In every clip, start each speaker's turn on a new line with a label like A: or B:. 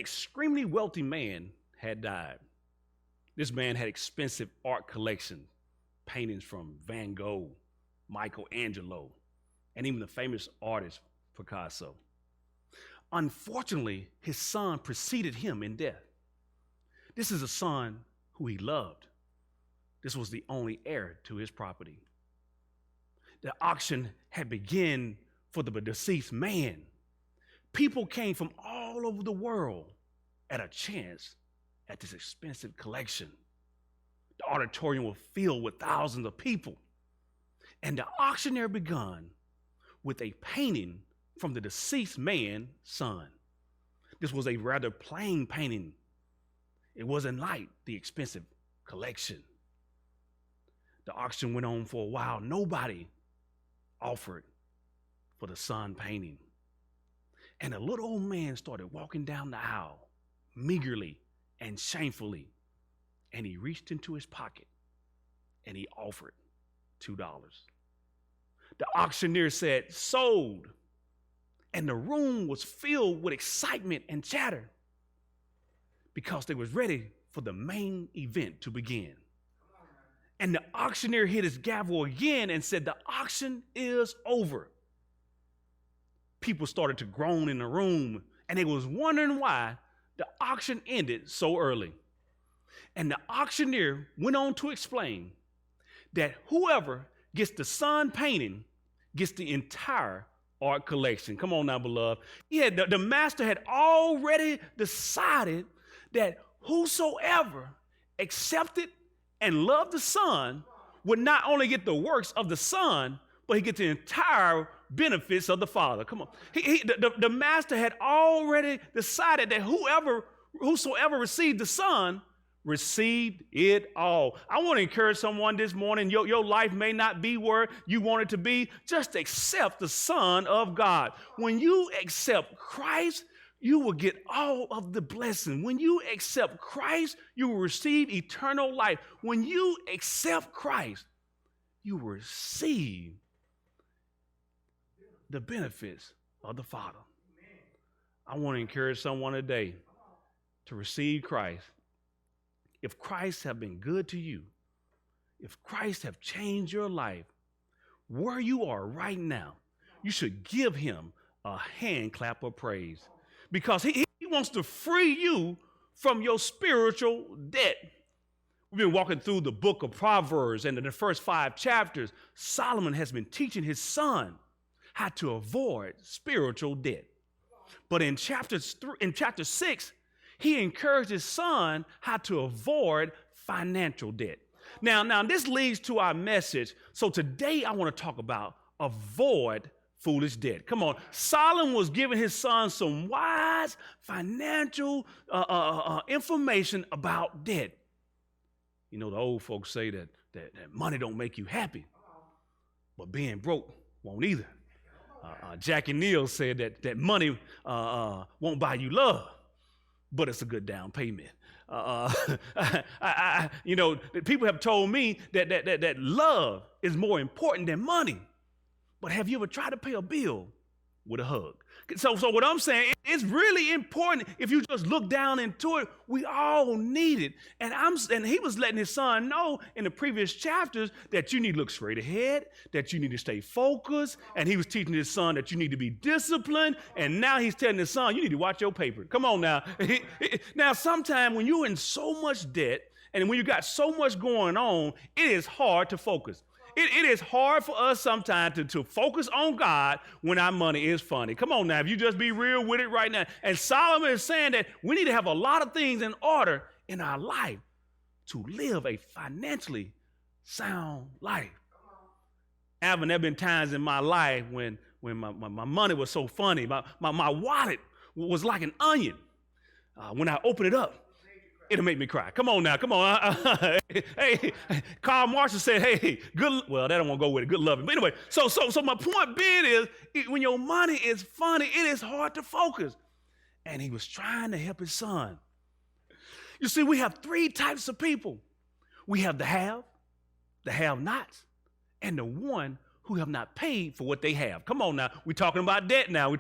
A: extremely wealthy man had died. This man had expensive art collection, paintings from Van Gogh, Michelangelo, and even the famous artist Picasso. Unfortunately, his son preceded him in death. This is a son who he loved. This was the only heir to his property. The auction had begun for the deceased man. People came from all over the world at a chance at this expensive collection. The auditorium was filled with thousands of people. And the auctioneer began with a painting from the deceased man's son. This was a rather plain painting. It wasn't like the expensive collection. The auction went on for a while. Nobody offered for the son painting. And a little old man started walking down the aisle, meagerly and shamefully. And he reached into his pocket and he offered $2. The auctioneer said, "Sold." And the room was filled with excitement and chatter because they was ready for the main event to begin. And the auctioneer hit his gavel again and said, "The auction is over." People started to groan in the room, and they was wondering why the auction ended so early. And the auctioneer went on to explain that whoever gets the son painting gets the entire art collection. Come on now, beloved. The master had already decided that whosoever accepted and loved the son would not only get the works of the son, but he gets the entire benefits of the father. Come on. The master had already decided that whosoever received the son received it all. I want to encourage someone this morning. Your life may not be where you want it to be. Just accept the Son of God. When you accept Christ, you will get all of the blessing. When you accept Christ, you will receive eternal life. When you accept Christ, you will receive the benefits of the Father. I want to encourage someone today to receive Christ. If Christ have been good to you, if Christ have changed your life, where you are right now, you should give him a hand clap of praise because he wants to free you from your spiritual debt. We've been walking through the book of Proverbs, and in the first 5 chapters, Solomon has been teaching his son how to avoid spiritual debt. But in chapter 6, he encouraged his son how to avoid financial debt. Now this leads to our message. So today I want to talk about avoid foolish debt. Come on. Solomon was giving his son some wise financial information about debt. You know, the old folks say that money don't make you happy, but being broke won't either. Jackie Neal said that money won't buy you love, but it's a good down payment. People have told me that love is more important than money. But have you ever tried to pay a bill with a hug? So what I'm saying, it's really important. If you just look down into it, we all need it. And he was letting his son know in the previous chapters that you need to look straight ahead, that you need to stay focused. And he was teaching his son that you need to be disciplined. And now he's telling his son, you need to watch your paper. Come on now. Now, sometimes when you're in so much debt and when you got so much going on, it is hard to focus. It is hard for us sometimes to focus on God when our money is funny. Come on now, if you just be real with it right now. And Solomon is saying that we need to have a lot of things in order in our life to live a financially sound life. Alvin, there have been times in my life when my money was so funny. My wallet was like an onion. When I open it up, it'll make me cry. Come on now, come on. Hey, Karl Marshall said, hey, good, well, that don't want to go with it, good loving. But anyway, so my point being is, when your money is funny, it is hard to focus. And he was trying to help his son. You see, we have 3 types of people. We have the have-nots, and the one who have not paid for what they have. Come on now, we're talking about debt now.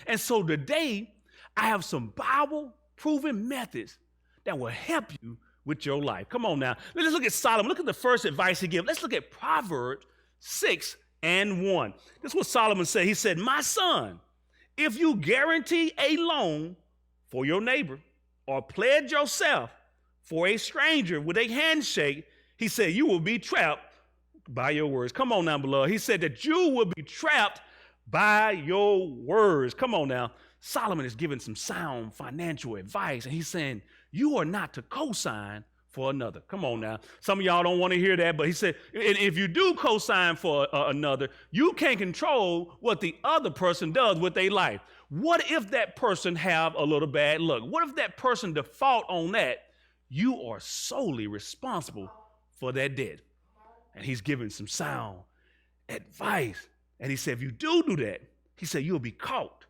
A: And so today, I have some Bible-proven methods that will help you with your life. Come on now. Let's look at Solomon. Look at the first advice he gives. Let's look at Proverbs 6:1. This is what Solomon said. He said, my son, if you guarantee a loan for your neighbor or pledge yourself for a stranger with a handshake, he said, you will be trapped by your words. Come on now, beloved. He said that you will be trapped by your words. Come on now. Solomon is giving some sound financial advice, and he's saying, you are not to co-sign for another. Come on now. Some of y'all don't want to hear that, but he said, if you do co-sign for another, you can't control what the other person does with their life. What if that person have a little bad luck? What if that person default on that? You are solely responsible for that debt. And he's giving some sound advice. And he said, if you do that, he said, you'll be caught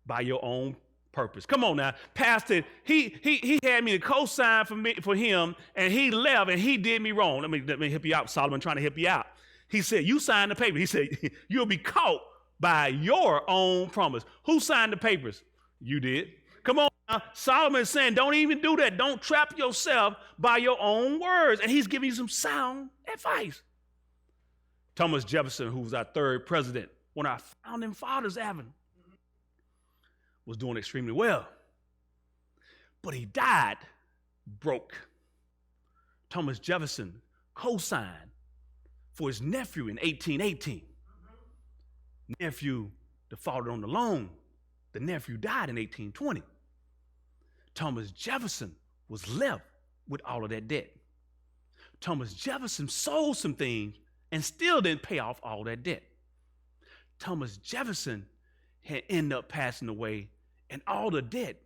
A: by your own purpose. Come on now. Pastor, he had me to co-sign for him, and he left, and he did me wrong. Let me help you out, Solomon, trying to help you out. He said, you signed the paper. He said, you'll be caught by your own promise. Who signed the papers? You did. Come on now. Solomon is saying, don't even do that. Don't trap yourself by your own words. And he's giving you some sound advice. Thomas Jefferson, who was our third president, one of our founding fathers, was doing extremely well. But he died broke. Thomas Jefferson co-signed for his nephew in 1818. Nephew defaulted on the loan. The nephew died in 1820. Thomas Jefferson was left with all of that debt. Thomas Jefferson sold some things and still didn't pay off all that debt. Thomas Jefferson had ended up passing away, and all the debt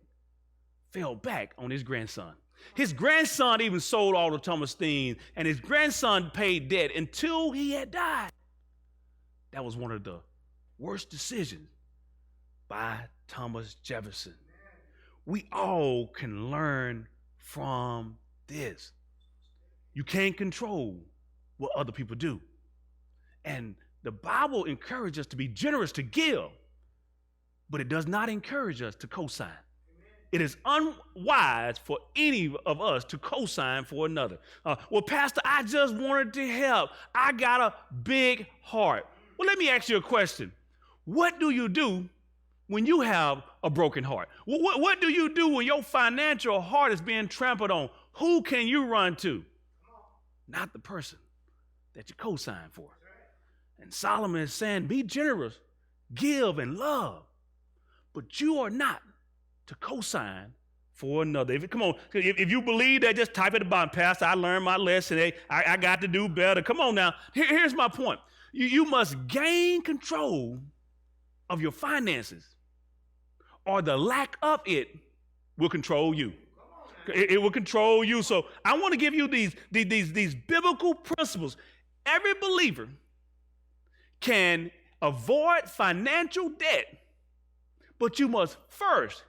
A: fell back on his grandson. His grandson even sold all of Thomas' things, and his grandson paid debt until he had died. That was one of the worst decisions by Thomas Jefferson. We all can learn from this. You can't control what other people do. And the Bible encourages us to be generous, to give, but it does not encourage us to co-sign. It is unwise for any of us to co-sign for another. Well, Pastor, I just wanted to help. I got a big heart. Well, let me ask you a question. What do you do when you have a broken heart? What do you do when your financial heart is being trampled on? Who can you run to? Not the person that you co-sign for. And Solomon is saying, be generous, give, and love. But you are not to co-sign for another. Come on, if you believe that, just type at the bottom, Pastor, I learned my lesson. Hey, I got to do better. Come on now. Here's my point. You must gain control of your finances, or the lack of it will control you. It will control you. So I want to give you these biblical principles. Every believer can avoid financial debt, but you must first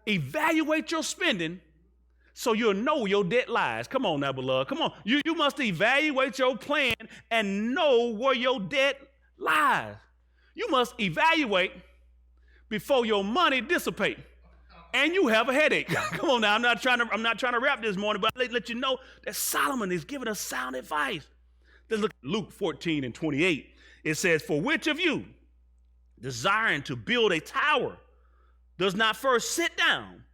A: evaluate your spending so you'll know where your debt lies. Come on now, beloved. Come on. You must evaluate your plan and know where your debt lies. You must evaluate before your money dissipate and you have a headache. Come on now. I'm not trying to rap this morning, but I'll let you know that Solomon is giving us sound advice. Let's look at Luke 14:28. It says, for which of you, desiring to build a tower, does not first sit down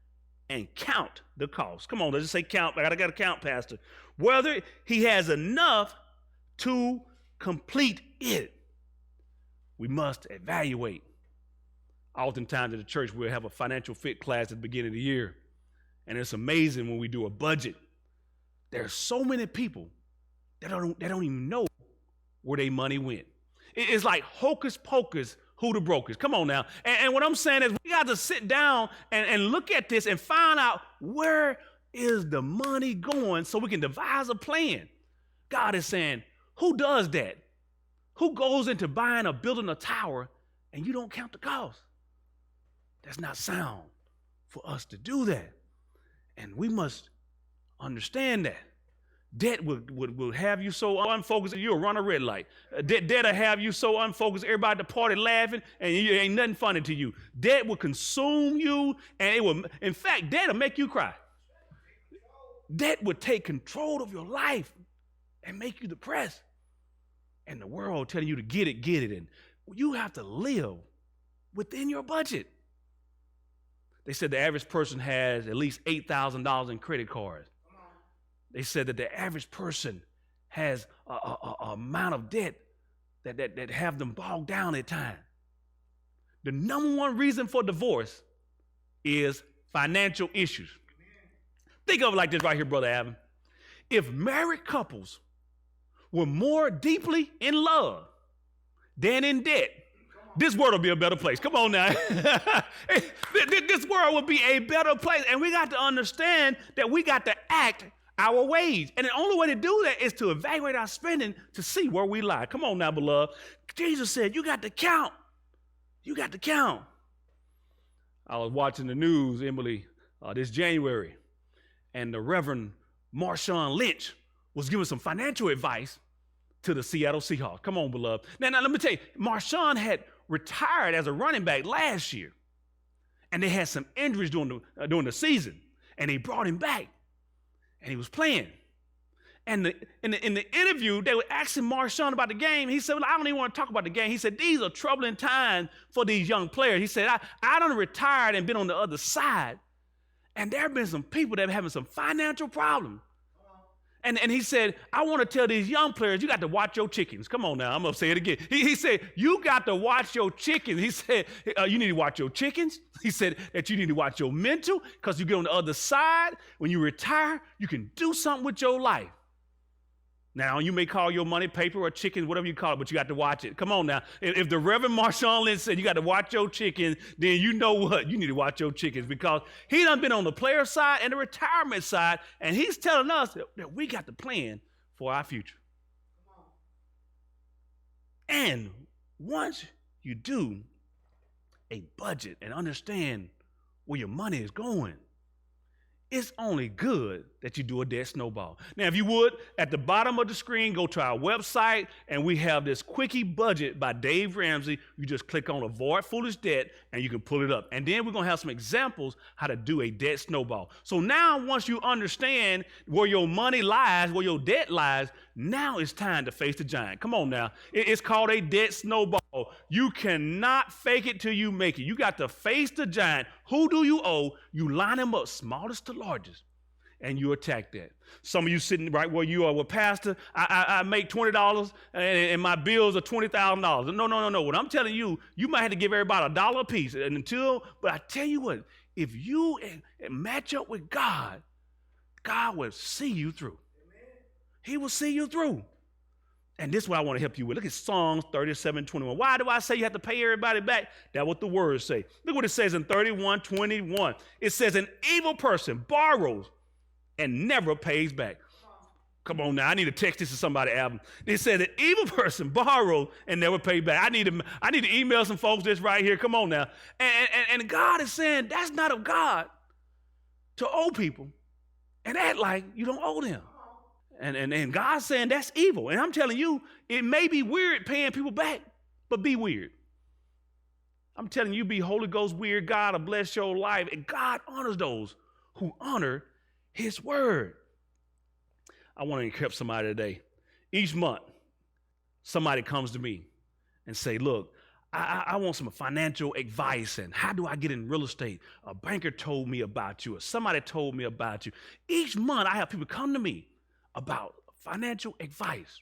A: and count the cost? Come on, let's just say count. I got to count, Pastor. Whether he has enough to complete it. We must evaluate. Oftentimes at the church, we'll have a financial fit class at the beginning of the year. And it's amazing when we do a budget. There are so many people that don't even know where their money went. It's like hocus pocus, who the brokers. Come on now. And what I'm saying is we got to sit down and look at this and find out where is the money going so we can devise a plan. God is saying, who does that? Who goes into buying or building a tower and you don't count the cost? That's not sound for us to do that. And we must understand that. Debt will have you so unfocused you'll run a red light. Debt will have you so unfocused, everybody at the party laughing, and it ain't nothing funny to you. Debt will consume you, and it will, in fact, debt will make you cry. Debt will take control of your life and make you depressed. And the world telling you to get it. And you have to live within your budget. They said the average person has at least $8,000 in credit cards. They said that the average person has a amount of debt that have them bogged down at times. The number one reason for divorce is financial issues. Think of it like this right here, Brother Adam. If married couples were more deeply in love than in debt, this world will be a better place. Come on now. This world will be a better place. And we got to understand that we got to act our ways. And the only way to do that is to evaluate our spending to see where we lie. Come on now, beloved. Jesus said, you got to count. You got to count. I was watching the news, Emily, this January, and the Reverend Marshawn Lynch was giving some financial advice to the Seattle Seahawks. Come on, beloved. Now let me tell you, Marshawn had retired as a running back last year, and they had some injuries during the season, and they brought him back. And he was playing. And in the interview, they were asking Marshawn about the game. He said, well, I don't even want to talk about the game. He said, these are troubling times for these young players. He said, I done retired and been on the other side. And there have been some people that are having some financial problems. And he said, I want to tell these young players, you got to watch your chickens. Come on now, I'm going to say it again. He said, you got to watch your chickens. He said, you need to watch your chickens. He said that you need to watch your mental, because you get on the other side. When you retire, you can do something with your life. Now, you may call your money paper or chicken, whatever you call it, but you got to watch it. Come on now. If the Reverend Marshawn Lynch said you got to watch your chickens, then you know what? You need to watch your chickens, because he done been on the player side and the retirement side, and he's telling us that we got to plan for our future. And once you do a budget and understand where your money is going, it's only good that you do a debt snowball. Now, if you would, at the bottom of the screen, go to our website, and we have this quickie budget by Dave Ramsey. You just click on Avoid Foolish Debt, and you can pull it up. And then we're going to have some examples how to do a debt snowball. So now, once you understand where your money lies, where your debt lies, now it's time to face the giant. Come on now. It's called a debt snowball. You cannot fake it till you make it. You got to face the giant. Who do you owe? You line them up, smallest to largest, and you attack that. Some of you sitting right where you are, well, Pastor, I make $20 and my bills are $20,000. No. What I'm telling you, you might have to give everybody $1 a piece. But I tell you what, if you match up with God, God will see you through. He will see you through. And this is what I want to help you with. Look at Psalms 37:21. Why do I say you have to pay everybody back? That's what the words say. Look what it says in 31:21. It says, an evil person borrows and never pays back. Come on now, I need to text this to somebody, Adam. It says an evil person borrows and never pays back. I need to email some folks this right here. Come on now. And God is saying that's not of God to owe people and act like you don't owe them. And God's saying that's evil. And I'm telling you, it may be weird paying people back, but be weird. I'm telling you, be Holy Ghost weird. God will bless your life. And God honors those who honor his word. I want to encourage somebody today. Each month, somebody comes to me and say, look, I want some financial advice, and how do I get in real estate? A banker told me about you, or somebody told me about you. Each month, I have people come to me about financial advice.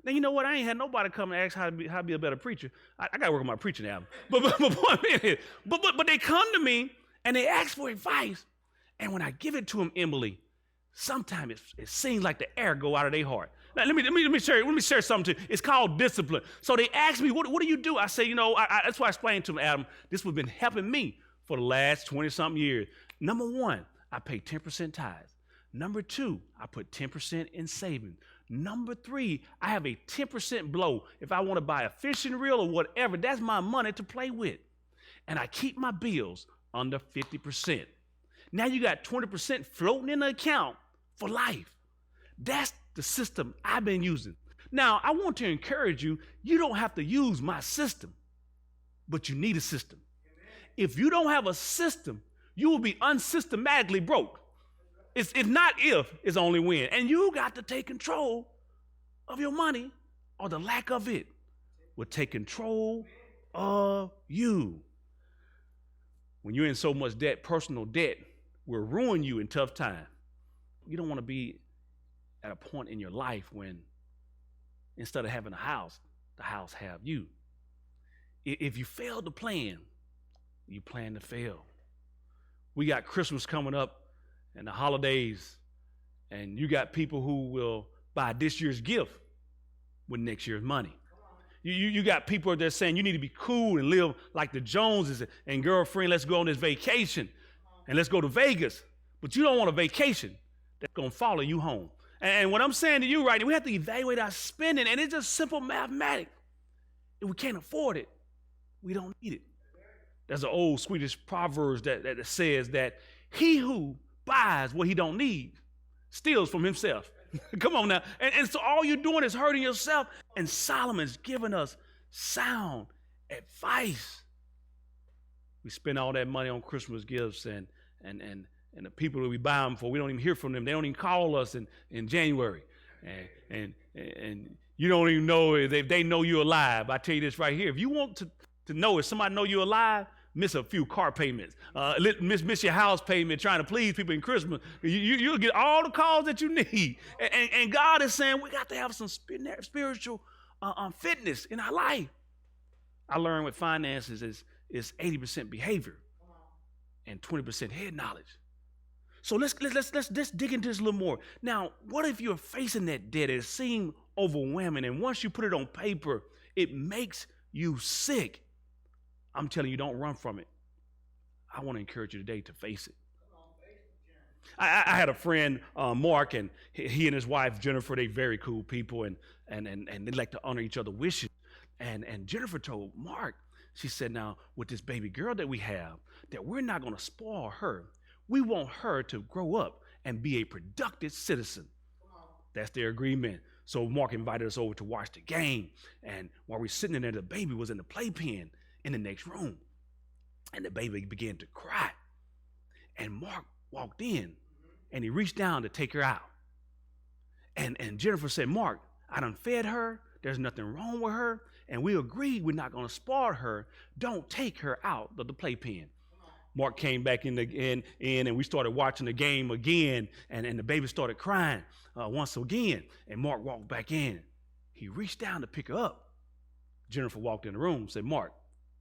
A: Now, you know what? I ain't had nobody come and ask how to be a better preacher. I got to work on my preaching album. But they come to me and they ask for advice. And when I give it to them, Emily, sometimes it seems like the air go out of their heart. Now, let me share something to you. It's called discipline. So they ask me, what do you do? I say, that's why I explained to them, Adam, this has been helping me for the last 20-something years. Number one, I pay 10% tithes. Number two, I put 10% in savings. Number three, I have a 10% blow. If I want to buy a fishing reel or whatever, that's my money to play with. And I keep my bills under 50%. Now you got 20% floating in the account for life. That's the system I've been using. Now, I want to encourage you, you don't have to use my system, but you need a system. If you don't have a system, you will be unsystematically broke. It's not if, it's only when. And you got to take control of your money, or the lack of it will take control of you. When you're in so much debt, personal debt will ruin you in tough times. You don't want to be at a point in your life when instead of having a house, the house have you. If you fail to plan, you plan to fail. We got Christmas coming up and the holidays, and you got people who will buy this year's gift with next year's money. You got people that are saying you need to be cool and live like the Joneses, and girlfriend, let's go on this vacation and let's go to Vegas. But you don't want a vacation that's going to follow you home. And what I'm saying to you right now, we have to evaluate our spending, and it's just simple mathematics. If we can't afford it, we don't need it. There's an old Swedish Proverbs that says that he who buys what he don't need steals from himself. Come on now. And so all you're doing is hurting yourself. And Solomon's giving us sound advice. We spend all that money on Christmas gifts, and the people that we buy them for, we don't even hear from them. They don't even call us in January. And you don't even know if they know you're alive. I tell you this right here. If you want to know if somebody know you're alive, miss a few car payments, miss your house payment, trying to please people in Christmas. You'll get all the calls that you need. And God is saying we got to have some spiritual fitness in our life. I learned with finances is 80% behavior and 20% head knowledge. So let's dig into this a little more. Now, what if you're facing that debt? It seems overwhelming, and once you put it on paper, it makes you sick. I'm telling you, don't run from it. I want to encourage you today to face it. I had a friend, Mark, and he and his wife, Jennifer, they very cool people, and they like to honor each other's wishes. And Jennifer told Mark, she said, now, with this baby girl that we have, that we're not going to spoil her. We want her to grow up and be a productive citizen. That's their agreement. So Mark invited us over to watch the game. And while we're sitting in there, the baby was in the playpen in the next room. And the baby began to cry. And Mark walked in and he reached down to take her out. And Jennifer said, Mark, I done fed her. There's nothing wrong with her. And we agreed we're not going to spoil her. Don't take her out of the playpen. Mark came back in and we started watching the game again. And the baby started crying once again. And Mark walked back in. He reached down to pick her up. Jennifer walked in the room and said, Mark,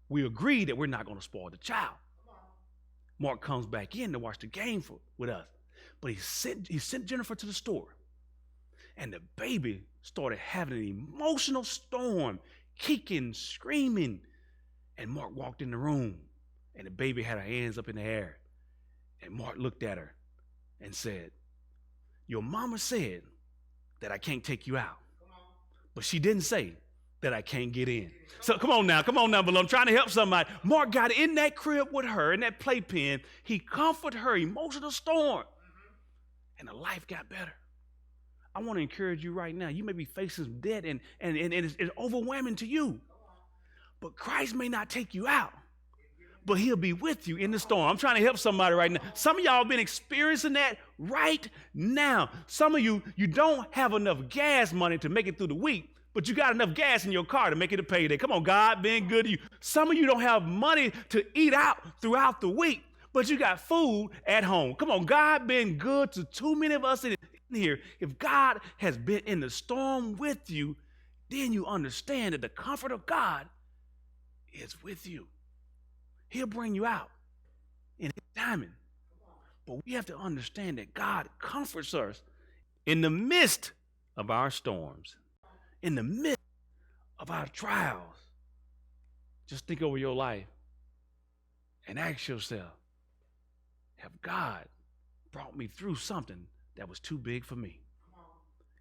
A: we agreed that we're not going to spoil the child. Mark comes back in to watch the game with us. But he sent Jennifer to the store. And the baby started having an emotional storm, kicking, screaming. And Mark walked in the room. And the baby had her hands up in the air. And Mark looked at her and said, your mama said that I can't take you out. But she didn't say that I can't get in. So come on now, beloved. I'm trying to help somebody. Mark got in that crib with her, in that playpen. He comforted her emotional storm. And her life got better. I want to encourage you right now. You may be facing some debt and it's overwhelming to you. But Christ may not take you out, but he'll be with you in the storm. I'm trying to help somebody right now. Some of y'all have been experiencing that right now. Some of you don't have enough gas money to make it through the week, but you got enough gas in your car to make it a payday. Come on, God being good to you. Some of you don't have money to eat out throughout the week, but you got food at home. Come on, God being good to too many of us in here. If God has been in the storm with you, then you understand that the comfort of God is with you. He'll bring you out in his timing. But we have to understand that God comforts us in the midst of our storms, in the midst of our trials. Just think over your life and ask yourself, have God brought me through something that was too big for me?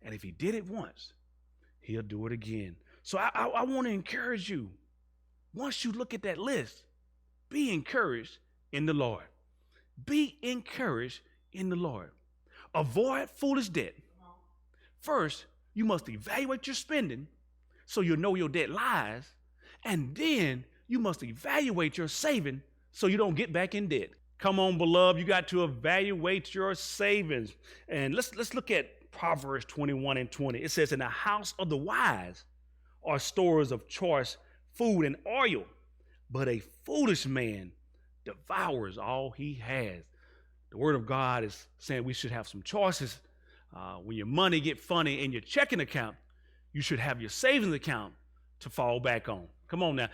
A: And if he did it once, he'll do it again. So I want to encourage you. Once you look at that list, be encouraged in the Lord. Be encouraged in the Lord. Avoid foolish debt. First, you must evaluate your spending so you'll know your debt lies. And then you must evaluate your saving so you don't get back in debt. Come on, beloved, you got to evaluate your savings. And let's look at Proverbs 21 and 20. It says, in the house of the wise are stores of choice food and oil, but a foolish man devours all he has. The word of God is saying we should have some choices. When your money get funny in your checking account, you should have your savings account to fall back on. Come on now.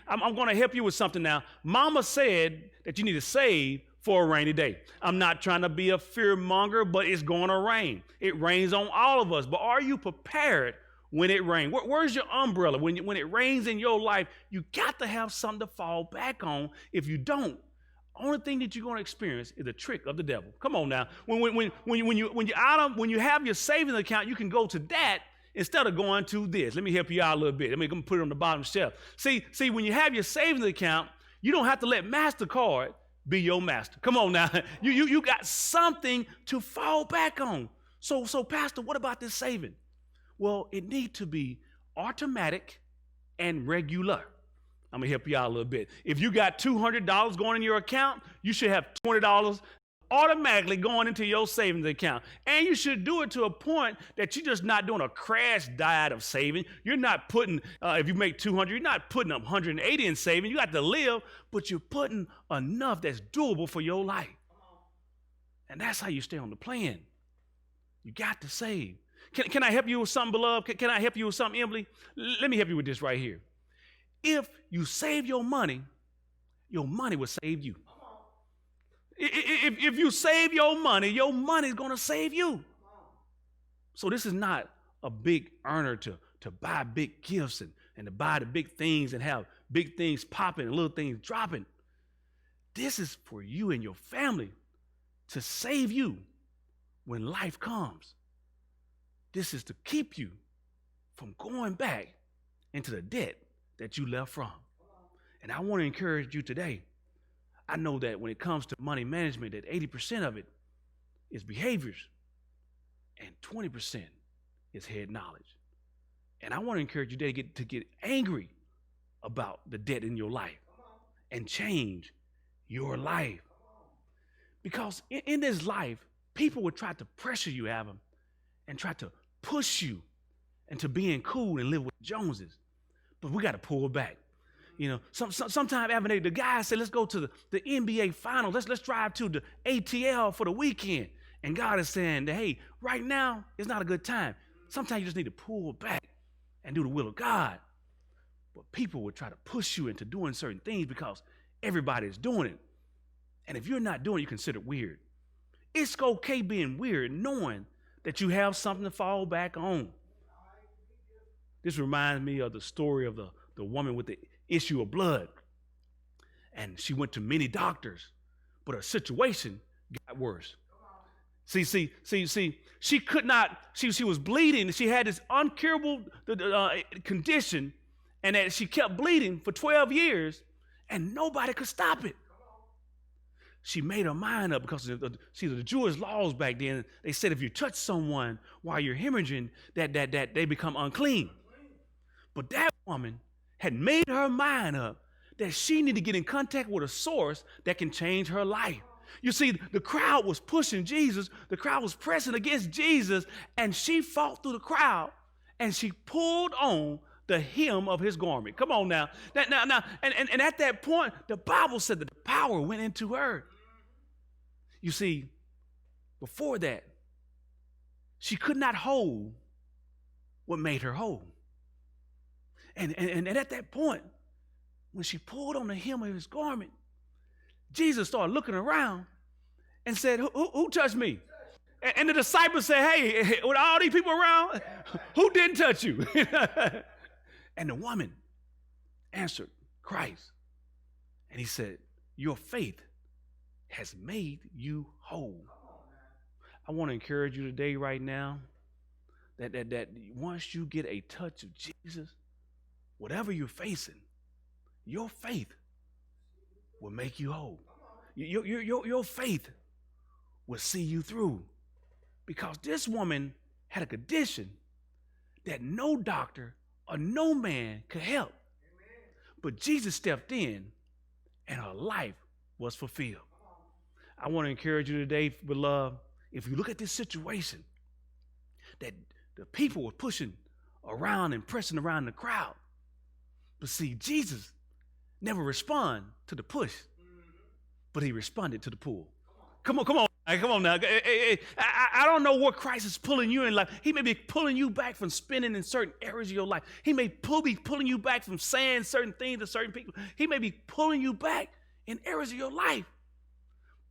A: I'm going to help you with something now. Mama said that you need to save for a rainy day. I'm not trying to be a fear monger, but it's going to rain. It rains on all of us. But are you prepared when it rains? Where's your umbrella? When it rains in your life, you got to have something to fall back on. If you don't, only thing that you're going to experience is the trick of the devil. Come on now. When you have your savings account, you can go to that instead of going to this. Let me help you out a little bit. Let me put it on the bottom shelf. See, when you have your savings account, you don't have to let MasterCard be your master. Come on now. You got something to fall back on. So Pastor, what about this saving? Well, it needs to be automatic and regular. I'm going to help you out a little bit. If you got $200 going in your account, you should have $20 automatically going into your savings account. And you should do it to a point that you're just not doing a crash diet of saving. You're not putting, if you make $200, you're not putting up $180 in saving. You got to live, but you're putting enough that's doable for your life. And that's how you stay on the plan. You got to save. Can I help you with something, beloved? Can I help you with something, Emily? Let me help you with this right here. If you save your money will save you. If you save your money is going to save you. So this is not a big earner to buy big gifts and to buy the big things and have big things popping and little things dropping. This is for you and your family to save you when life comes. This is to keep you from going back into the debt that you left from. And I want to encourage you today. I know that when it comes to money management, that 80% of it is behaviors and 20% is head knowledge. And I want to encourage you today to get angry about the debt in your life and change your life. Because in this life, people would try to pressure you, Adam, and try to push you into being cool and live with Joneses. But we got to pull back. You know, sometimes the guys say, let's go to the NBA finals. Let's drive to the ATL for the weekend. And God is saying that, hey, right now, it's not a good time. Sometimes you just need to pull back and do the will of God. But people would try to push you into doing certain things because everybody is doing it. And if you're not doing it, you're considered weird. It's okay being weird, knowing that you have something to fall back on. This reminds me of the story of the woman with the issue of blood. And she went to many doctors, but her situation got worse. See, she could not, she was bleeding. She had this uncurable condition, and that she kept bleeding for 12 years, and nobody could stop it. She made her mind up because the Jewish laws back then, they said if you touch someone while you're hemorrhaging, that they become unclean. But that woman had made her mind up that she needed to get in contact with a source that can change her life. You see, the crowd was pushing Jesus. The crowd was pressing against Jesus, and she fought through the crowd, and she pulled on the hem of his garment. Come on now. And at that point, the Bible said that the power went into her. You see, before that, she could not hold what made her whole. And at that point, when she pulled on the hem of his garment, Jesus started looking around and said, who touched me? And the disciples said, hey, with all these people around, who didn't touch you? And the woman answered Christ. And he said, your faith has made you whole. I want to encourage you today right now that once you get a touch of Jesus, whatever you're facing, your faith will make you whole. Your faith will see you through. Because this woman had a condition that no doctor or no man could help. But Jesus stepped in and her life was fulfilled. I want to encourage you today, beloved, if you look at this situation, that the people were pushing around and pressing around the crowd. But see, Jesus never responded to the push, but he responded to the pull. Come on. Come on now. I don't know what Christ is pulling you in life. He may be pulling you back from spending in certain areas of your life. He may be pulling you back from saying certain things to certain people. He may be pulling you back in areas of your life.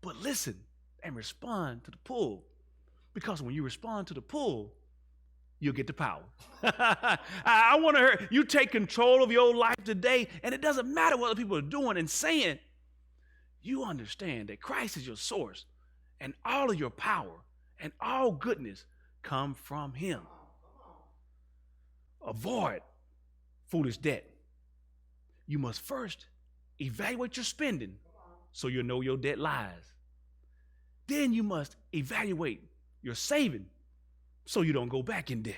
A: But listen and respond to the pull. Because when you respond to the pull, you'll get the power. I want to hear you take control of your life today, and it doesn't matter what other people are doing and saying. You understand that Christ is your source, and all of your power and all goodness come from him. Avoid foolish debt. You must first evaluate your spending so you'll know your debt lies. Then you must evaluate your saving so you don't go back in debt.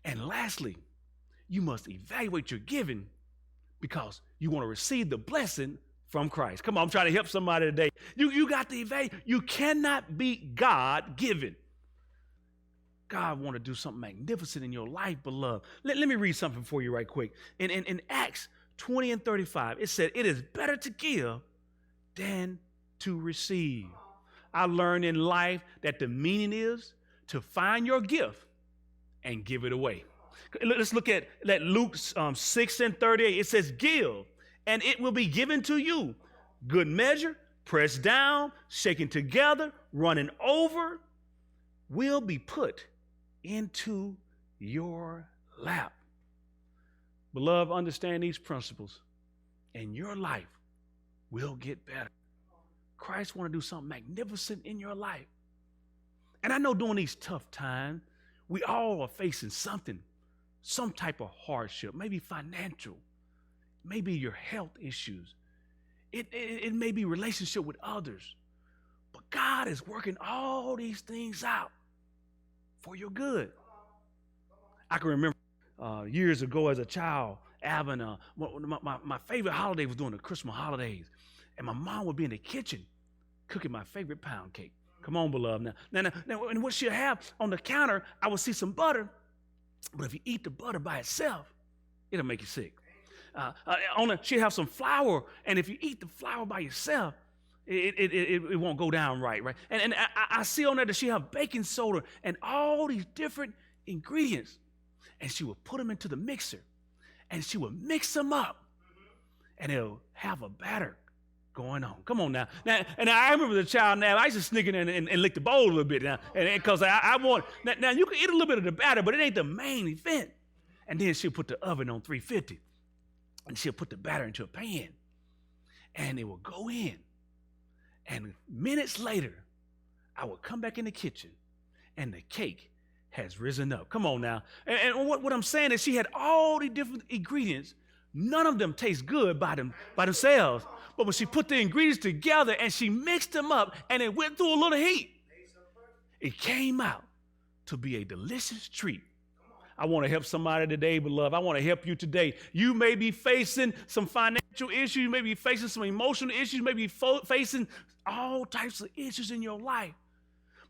A: And lastly, you must evaluate your giving because you want to receive the blessing from Christ. Come on, I'm trying to help somebody today. You got to evaluate. You cannot be God-given. God want to do something magnificent in your life, beloved. Let me read something for you right quick. In Acts 20 and 35, it said, it is better to give than to receive. I learned in life that the meaning is to find your gift and give it away. Let's look at Luke 6 and 38. It says, give, and it will be given to you. Good measure, pressed down, shaken together, running over, will be put into your lap. Beloved, understand these principles, and your life will get better. Christ want to do something magnificent in your life. And I know during these tough times, we all are facing something, some type of hardship, maybe financial, maybe your health issues. It may be relationship with others. But God is working all these things out for your good. I can remember years ago as a child, having my favorite holiday was during the Christmas holidays. And my mom would be in the kitchen cooking my favorite pound cake. Come on, beloved. Now, and what she'll have on the counter, I would see some butter. But if you eat the butter by itself, it'll make you sick. She'll have some flour, and if you eat the flour by yourself, it won't go down right? And I see on there that she'll have baking soda and all these different ingredients. And she would put them into the mixer, and she would mix them up, and it'll have a batter going on. Come on now. And I remember the child now, I used to sneak in and lick the bowl a little bit now, because I want, now you can eat a little bit of the batter, but it ain't the main event. And then she'll put the oven on 350, and she'll put the batter into a pan, and it will go in. And minutes later, I will come back in the kitchen, and the cake has risen up. Come on now. And what I'm saying is she had all the different ingredients. None of them taste good by themselves. But when she put the ingredients together and she mixed them up and it went through a little heat, it came out to be a delicious treat. I want to help somebody today, beloved. I want to help you today. You may be facing some financial issues. You may be facing some emotional issues. You may be facing all types of issues in your life.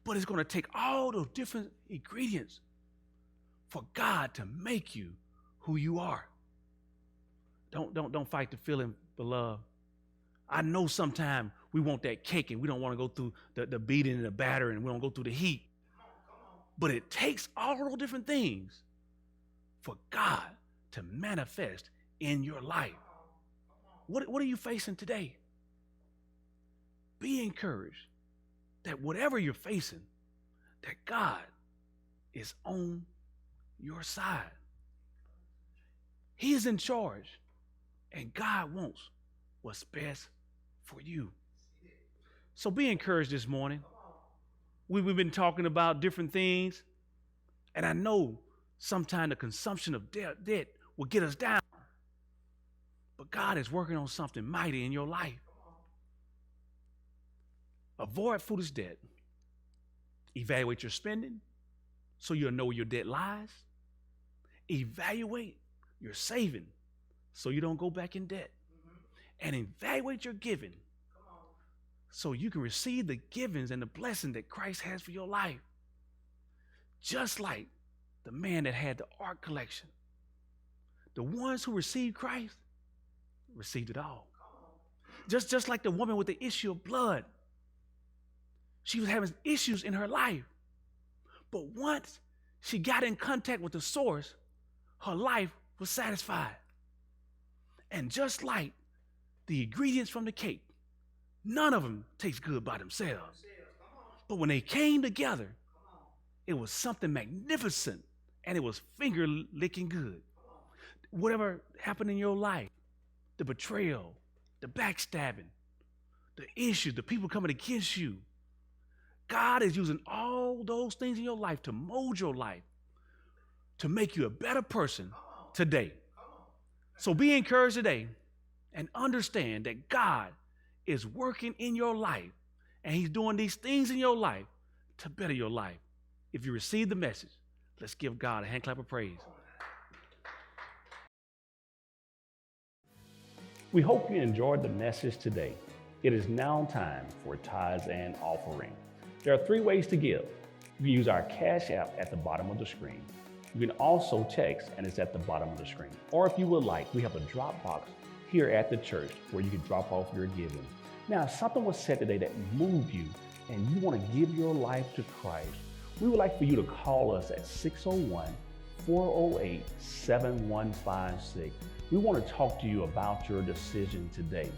A: But it's going to take all those different ingredients for God to make you who you are. Don't fight the feeling, beloved. I know sometimes we want that cake and we don't want to go through the beating and the batter and we don't go through the heat. But it takes all those different things for God to manifest in your life. What are you facing today? Be encouraged that whatever you're facing, that God is on your side. He is in charge, and God wants what's best for you. So be encouraged this morning. We've been talking about different things, and I know sometimes the consumption of debt will get us down, but God is working on something mighty in your life. Avoid foolish debt. Evaluate your spending so you'll know where your debt lies. Evaluate your saving so you don't go back in debt. And evaluate your giving so you can receive the givings and the blessing that Christ has for your life. Just like the man that had the art collection. The ones who received Christ received it all. Just like the woman with the issue of blood. She was having issues in her life. But once she got in contact with the source, her life was satisfied. And just like the ingredients from the cake, none of them taste good by themselves. But when they came together, it was something magnificent, and it was finger-licking good. Whatever happened in your life, the betrayal, the backstabbing, the issues, the people coming against you, God is using all those things in your life to mold your life, to make you a better person today. So be encouraged today and understand that God is working in your life, and he's doing these things in your life to better your life. If you receive the message, let's give God a hand clap of praise. We hope you enjoyed the message today. It is now time for Tithes and Offering. There are 3 ways to give. You can use our CashApp at the bottom of the screen. You can also text, and it's at the bottom of the screen. Or if you would like, we have a Dropbox here at the church where you can drop off your giving. Now, if something was said today that moved you and you want to give your life to Christ, we would like for you to call us at 601-408-7156. We want to talk to you about your decision today.